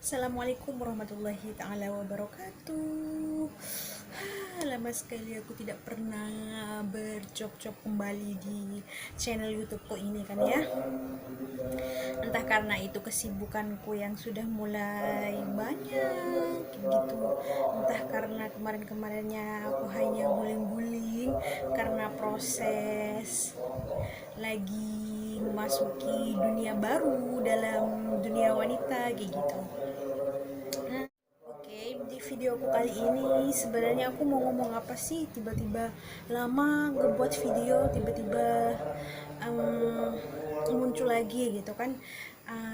Assalamualaikum warahmatullahi ta'ala wabarakatuh. Lama sekali aku tidak pernah bercop-cop kembali di channel YouTubeku ini kan ya. Entah karena itu kesibukanku yang sudah mulai banyak gitu, entah karena kemarin-kemarinnya aku hanya guling-guling karena proses lagi memasuki dunia baru dalam dunia wanita kayak gitu. Oke, di videoku kali ini sebenarnya aku mau ngomong apa sih? Tiba-tiba lama ngebuat video, tiba-tiba muncul lagi gitu kan.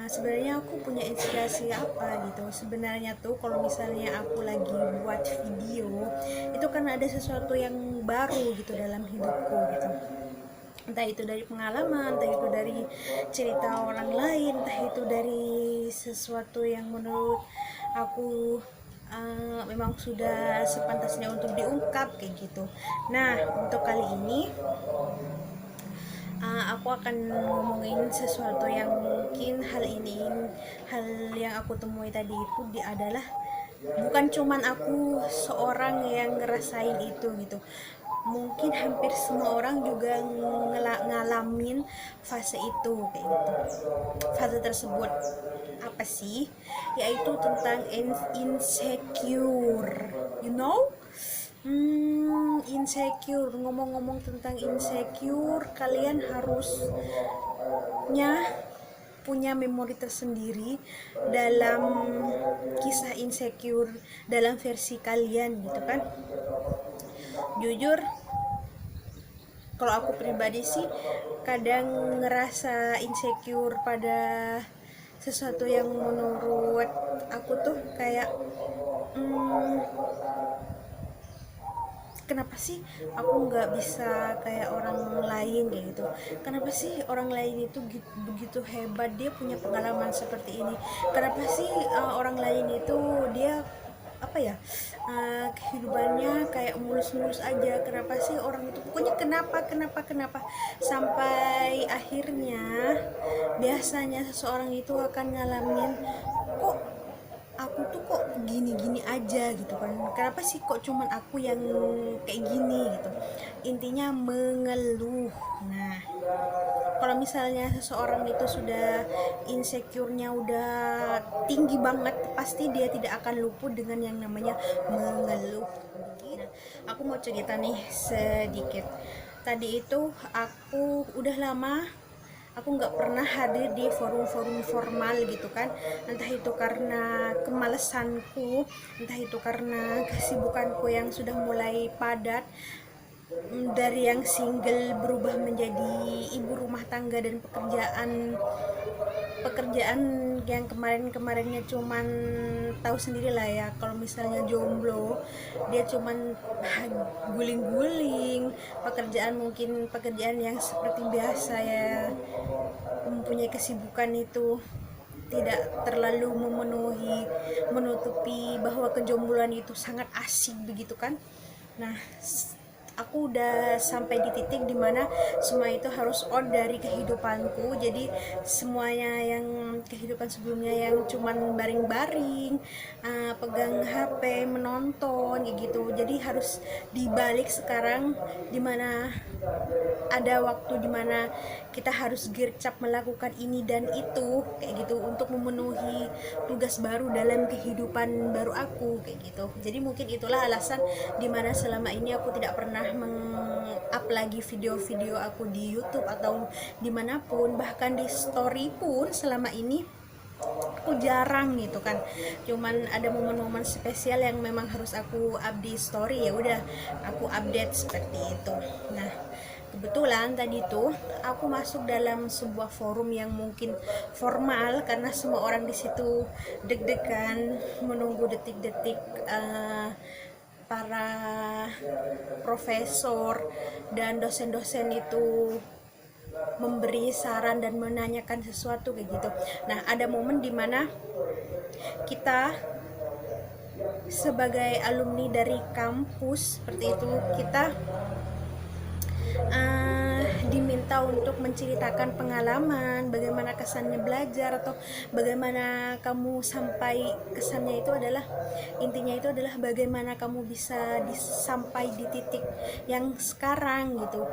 Sebenarnya aku punya inspirasi apa gitu. Sebenarnya tuh kalau misalnya aku lagi buat video, itu kan ada sesuatu yang baru gitu dalam hidupku gitu, entah itu dari pengalaman, entah itu dari cerita orang lain, entah itu dari sesuatu yang menurut aku memang sudah sepantasnya untuk diungkap kayak gitu. Nah, untuk kali ini aku akan ngomongin sesuatu yang mungkin hal yang aku temui tadi itu adalah bukan cuman aku seorang yang ngerasain itu gitu, mungkin hampir semua orang juga ngalamin fase itu kayak gitu. Fase tersebut apa sih? Yaitu tentang insecure, you know. Insecure. Ngomong-ngomong tentang insecure, kalian harusnya punya memori tersendiri dalam kisah insecure dalam versi kalian gitu kan. Jujur, kalau aku pribadi sih kadang ngerasa insecure pada sesuatu yang menurut aku tuh kayak kenapa sih aku nggak bisa kayak orang lain kayak gitu. Kenapa sih orang lain itu begitu hebat, dia punya pengalaman seperti ini. Kenapa sih orang lain itu dia apa ya, kehidupannya kayak mulus-mulus aja. Kenapa sih orang itu, pokoknya kenapa sampai akhirnya biasanya seseorang itu akan ngalamin, kok aku tuh kok gini-gini aja gitu kan, kenapa sih kok cuman aku yang kayak gini gitu, intinya mengeluh. Nah, kalau misalnya seseorang itu sudah insecure-nya udah tinggi banget, pasti dia tidak akan luput dengan yang namanya mengeluh. Nah, aku mau cerita nih sedikit. Tadi itu aku udah lama aku nggak pernah hadir di forum-forum formal gitu kan, entah itu karena kemalesanku, entah itu karena kesibukanku yang sudah mulai padat, dari yang single berubah menjadi ibu rumah tangga dan pekerjaan yang kemarin-kemarinnya cuman tahu sendiri lah ya, kalau misalnya jomblo dia cuman guling-guling, pekerjaan mungkin pekerjaan yang seperti biasa ya, mempunyai kesibukan itu tidak terlalu menutupi bahwa kejombloan itu sangat asik begitu kan. Nah, aku udah sampai di titik dimana semua itu harus on dari kehidupanku. Jadi semuanya yang kehidupan sebelumnya yang cuman baring-baring, pegang HP, menonton gitu, jadi harus dibalik sekarang dimana ada waktu dimana kita harus gercep melakukan ini dan itu kayak gitu untuk memenuhi tugas baru dalam kehidupan baru aku kayak gitu. Jadi mungkin itulah alasan dimana selama ini aku tidak pernah meng-up lagi video-video aku di YouTube atau dimanapun, bahkan di story pun selama ini aku jarang gitu kan. Cuman ada momen-momen spesial yang memang harus aku up di story, ya udah aku update seperti itu. Nah, kebetulan tadi tuh aku masuk dalam sebuah forum yang mungkin formal karena semua orang di situ deg-degan menunggu detik-detik para profesor dan dosen-dosen itu memberi saran dan menanyakan sesuatu kayak gitu. Nah, ada momen dimana kita sebagai alumni dari kampus seperti itu, kita diminta untuk menceritakan pengalaman, bagaimana kesannya belajar, atau bagaimana kamu sampai kesannya itu adalah, intinya itu adalah bagaimana kamu bisa sampai di titik yang sekarang gitu.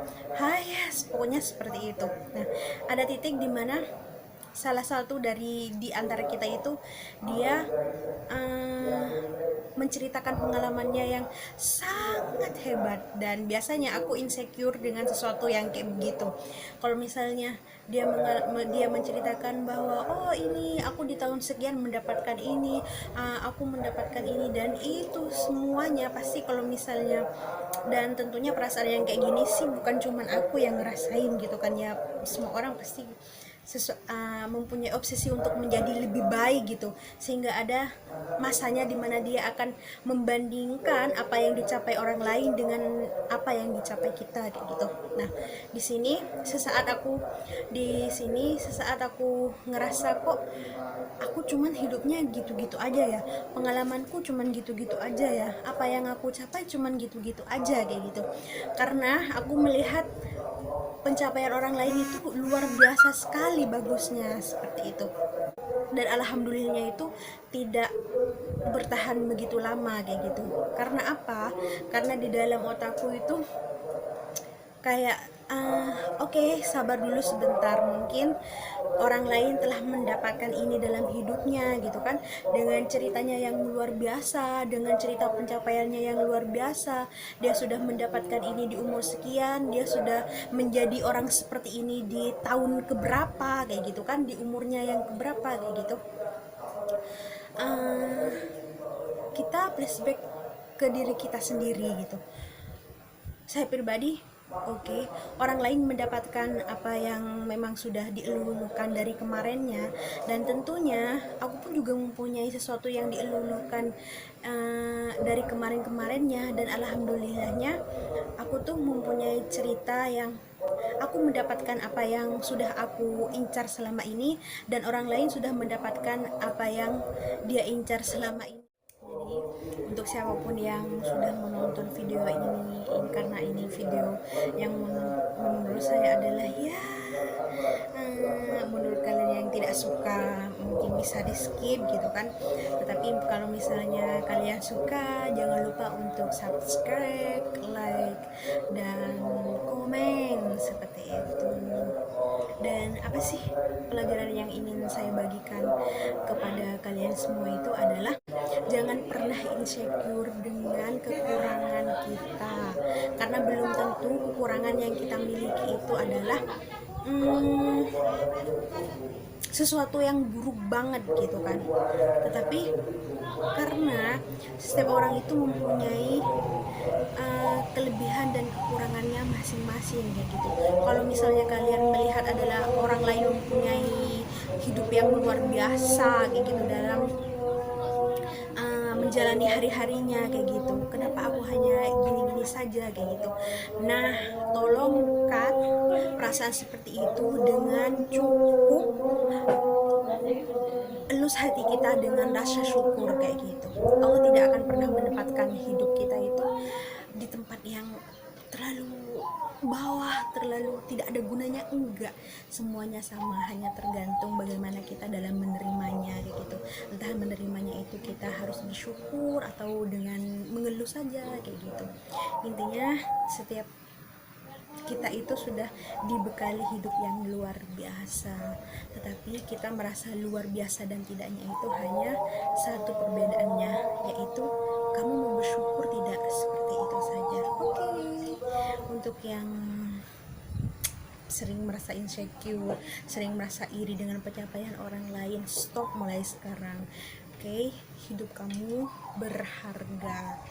Yes, pokoknya seperti itu. Nah, ada titik dimana salah satu dari di antara kita itu dia menceritakan pengalamannya yang sangat hebat, dan biasanya aku insecure dengan sesuatu yang kayak begitu. Kalau misalnya dia menceritakan bahwa oh ini aku di tahun sekian mendapatkan ini, aku mendapatkan ini, dan itu semuanya pasti kalau misalnya, dan tentunya perasaan yang kayak gini sih bukan cuman aku yang ngerasain gitu kan ya, semua orang pasti mempunyai obsesi untuk menjadi lebih baik gitu, sehingga ada masanya dimana dia akan membandingkan apa yang dicapai orang lain dengan apa yang dicapai kita kayak gitu. Nah, sesaat aku ngerasa kok aku cuman hidupnya gitu-gitu aja ya, pengalamanku cuman gitu-gitu aja ya, apa yang aku capai cuman gitu-gitu aja kayak gitu, karena aku melihat pencapaian orang lain itu luar biasa sekali bagusnya seperti itu, dan alhamdulillahnya itu tidak bertahan begitu lama kayak gitu. Karena apa? Karena di dalam otakku itu kayak oke, sabar dulu sebentar, mungkin orang lain telah mendapatkan ini dalam hidupnya gitu kan, dengan ceritanya yang luar biasa, dengan cerita pencapaiannya yang luar biasa, dia sudah mendapatkan ini di umur sekian, dia sudah menjadi orang seperti ini di tahun keberapa kayak gitu kan, di umurnya yang keberapa kayak gitu. Kita flashback ke diri kita sendiri gitu. Saya pribadi, oke, orang lain mendapatkan apa yang memang sudah dielulukan dari kemarinnya, dan tentunya aku pun juga mempunyai sesuatu yang dielulukan dari kemarin-kemarinnya, dan alhamdulillahnya aku tuh mempunyai cerita yang aku mendapatkan apa yang sudah aku incar selama ini, dan orang lain sudah mendapatkan apa yang dia incar selama ini. Jadi untuk siapapun yang sudah menonton video ini karena ini video yang menurut saya adalah ya menurut kalian yang tidak suka mungkin bisa di skip gitu kan, tetapi kalau misalnya kalian suka jangan lupa untuk subscribe, like, dan komen seperti itu. Dan apa sih pelajaran yang ingin saya bagikan kepada kalian semua itu adalah jangan pernah insecure dengan kekurangan kita, karena belum tentu kekurangan yang kita miliki itu adalah sesuatu yang buruk banget gitu kan, tetapi karena setiap orang itu mempunyai kelebihan dan kekurangannya masing-masing kayak gitu. Kalau misalnya kalian melihat adalah orang lain mempunyai hidup yang luar biasa kayak gitu dalam menjalani hari-harinya kayak gitu, kenapa aku hanya gini-gini saja kayak gitu. Nah, tolong cut perasaan seperti itu dengan cukup elus hati kita dengan rasa syukur kayak gitu. Allah tidak akan pernah menempatkan hidup kita itu di tempat yang terlalu bawah, terlalu tidak ada gunanya, enggak, semuanya sama, hanya tergantung bagaimana kita dalam menerimanya kayak gitu. Entah menerimanya itu kita harus bersyukur atau dengan mengeluh saja kayak gitu. Intinya setiap kita itu sudah dibekali hidup yang luar biasa, tetapi kita merasa luar biasa dan tidaknya itu hanya satu perbedaannya, yaitu kamu mau bersyukur tidak, seperti itu saja. Oke. Untuk yang sering merasa insecure, sering merasa iri dengan pencapaian orang lain, stop mulai sekarang. Oke, hidup kamu berharga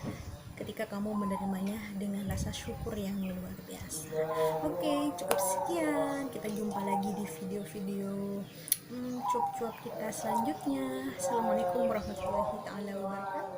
ketika kamu menerimanya dengan rasa syukur yang luar biasa. Oke, cukup sekian. Kita jumpa lagi di video-video cuap-cuap kita selanjutnya. Assalamualaikum warahmatullahi wabarakatuh.